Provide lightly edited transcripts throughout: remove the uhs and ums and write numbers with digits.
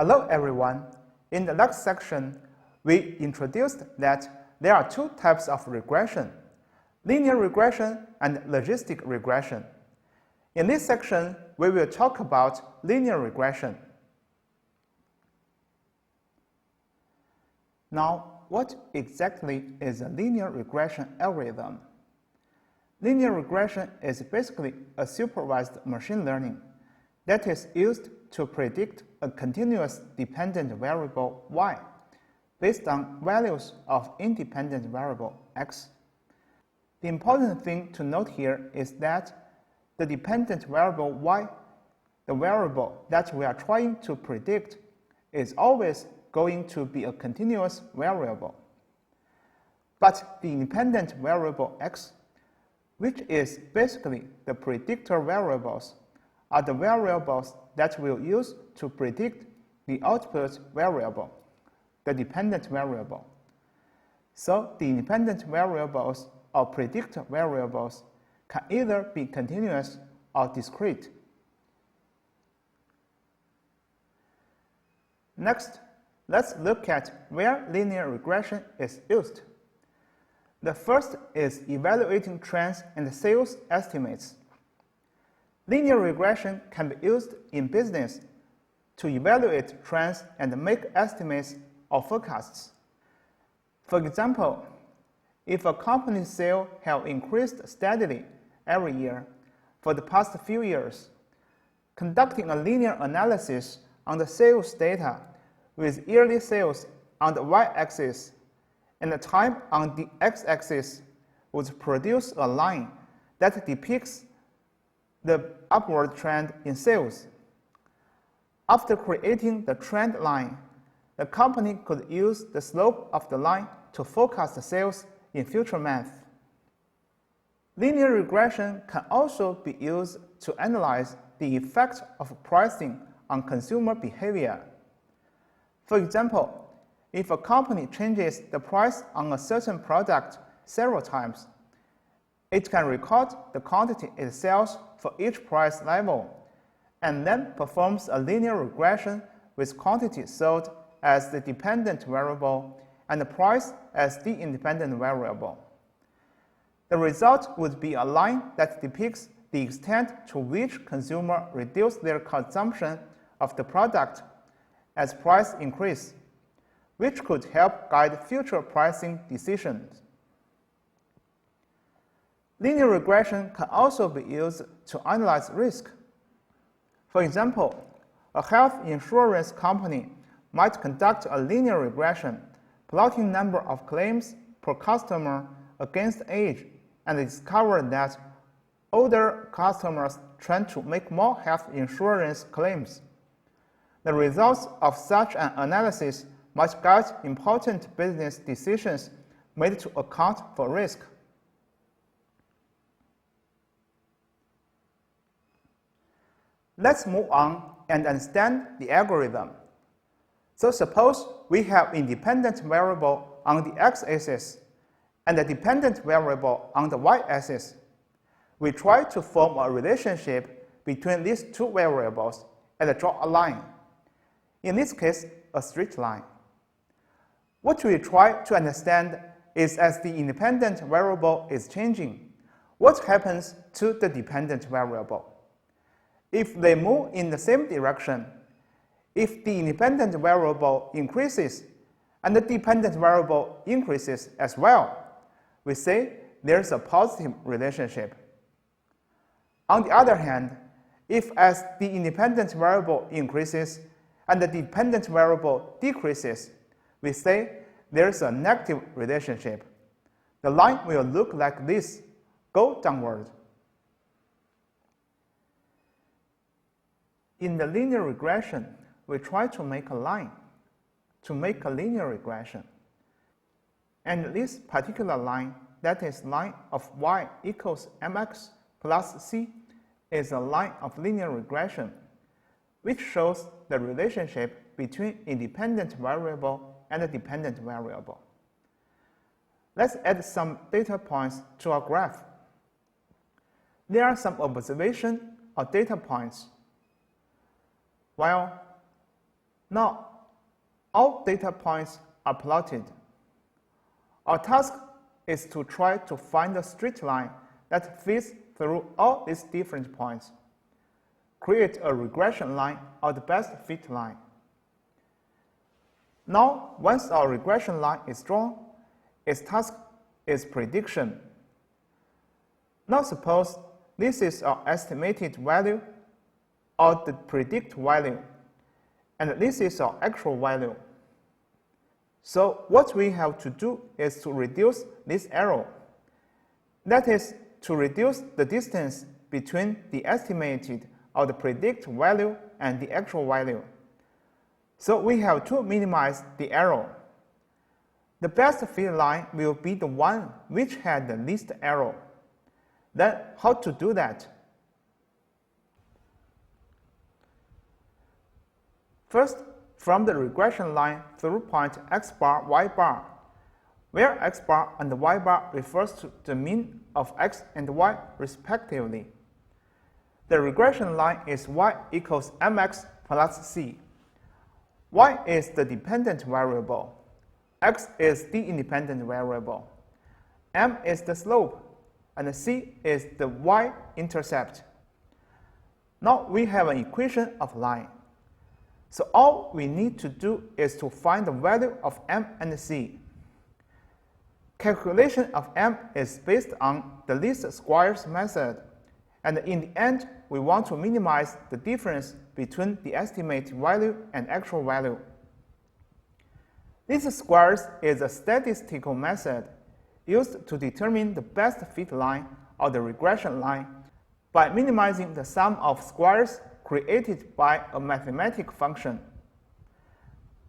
Hello everyone. In the last section, we introduced that there are two types of regression: linear regression and logistic regression. In this section, we will talk about linear regression. Now, what exactly is a linear regression algorithm? Linear regression is basically a supervised machine learning that is used to predict a continuous dependent variable y based on values of independent variable x. The important thing to note here is that the dependent variable y, the variable that we are trying to predict, is always going to be a continuous variable. But the independent variable x, which is basically the predictor variables, are the variables that we'll use to predict the output variable, the dependent variable. So the independent variables or predictor variables can either be continuous or discrete. Next, let's look at where linear regression is used. The first is evaluating trends and sales estimates. Linear regression can be used in business to evaluate trends and make estimates or forecasts. For example, if a company's sales have increased steadily every year for the past few years, conducting a linear analysis on the sales data with yearly sales on the y-axis and the time on the x-axis would produce a line that depicts the upward trend in sales. After creating the trend line, the company could use the slope of the line to forecast the sales in future months. Linear regression can also be used to analyze the effect of pricing on consumer behavior. For example, if a company changes the price on a certain product several times, it can record the quantity it sells for each price level, and then performs a linear regression with quantity sold as the dependent variable and the price as the independent variable. The result would be a line that depicts the extent to which consumers reduce their consumption of the product as price increase, which could help guide future pricing decisions. Linear regression can also be used to analyze risk. For example, a health insurance company might conduct a linear regression, plotting number of claims per customer against age, and discover that older customers tend to make more health insurance claims. The results of such an analysis might guide important business decisions made to account for risk. Let's move on and understand the algorithm. So suppose we have independent variable on the x-axis and a dependent variable on the y-axis. We try to form a relationship between these two variables and draw a line. In this case, a straight line. What we try to understand is, as the independent variable is changing, what happens to the dependent variable? If they move in the same direction, if the independent variable increases and the dependent variable increases as well, we say there's a positive relationship. On the other hand, if as the independent variable increases and the dependent variable decreases, we say there's a negative relationship. The line will look like this, go downward. In the linear regression, we try to make a line to make a linear regression. And this particular line, that is line of y equals mx plus c, is a line of linear regression, which shows the relationship between independent variable and a dependent variable. Let's add some data points to our graph. There are some observation or data points, while Now, all data points are plotted. Our task is to try to find a straight line that fits through all these different points. Create a regression line or the best fit line. Now, once our regression line is drawn, its task is prediction. Now suppose this is our estimated value or the predict value, and this is our actual value. So what we have to do is to reduce this error. That is, to reduce the distance between the estimated or the predict value and the actual value. So we have to minimize the error. The best fit line will be the one which had the least error. Then how to do that? First, from the regression line through point x bar, y bar, where x bar and y bar refers to the mean of x and y respectively. The regression line is y equals mx plus c. Y is the dependent variable. X is the independent variable. M is the slope, and c is the y-intercept. Now we have an equation of line. So all we need to do is to find the value of m and c. Calculation of m is based on the least squares method, and in the end, we want to minimize the difference between the estimated value and actual value. Least squares is a statistical method used to determine the best fit line or the regression line by minimizing the sum of squares created by a mathematical function.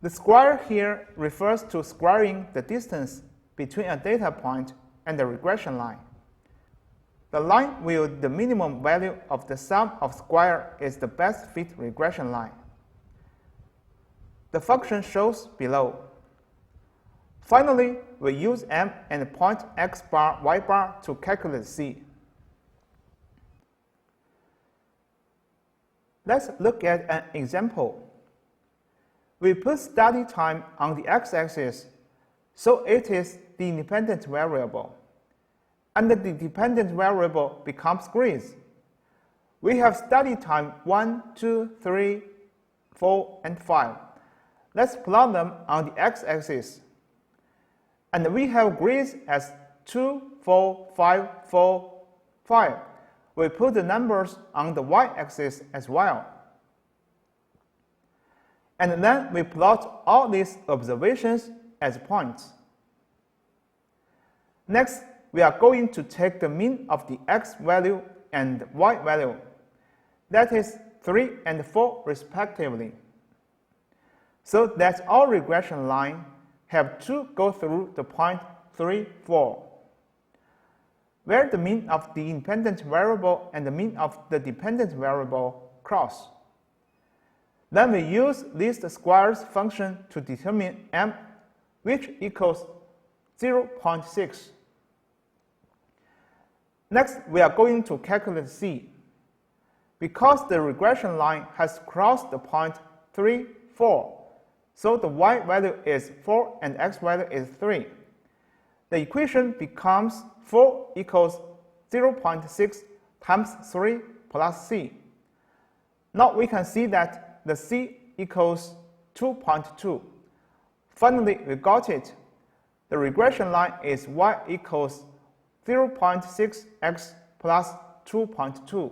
The square here refers to squaring the distance between a data point and the regression line. The line with the minimum value of the sum of square is the best fit regression line. The function shows below. Finally, we use m and point x bar, y bar to calculate c. Let's look at an example. We put study time on the x-axis, so it is the independent variable, and the dependent variable becomes grades. We have study time 1, 2, 3, 4, and 5. Let's plot them on the x-axis. And we have grades as 2, 4, 5, 4, 5. We put the numbers on the y-axis as well. And then we plot all these observations as points. Next, we are going to take the mean of the x value and y value. That is 3 and 4 respectively. So that all regression lines have to go through the point 3, 4. Where the mean of the independent variable and the mean of the dependent variable cross. Then we use least squares function to determine m, which equals 0.6. Next, we are going to calculate c. Because the regression line has crossed the point 3, 4, so the y value is 4 and x value is 3. The equation becomes 4 equals 0.6 times 3 plus c. Now we can see that the c equals 2.2. Finally, we got it. The regression line is y equals 0.6x plus 2.2.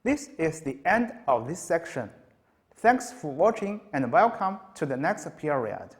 This is the end of this section. Thanks for watching and welcome to the next period.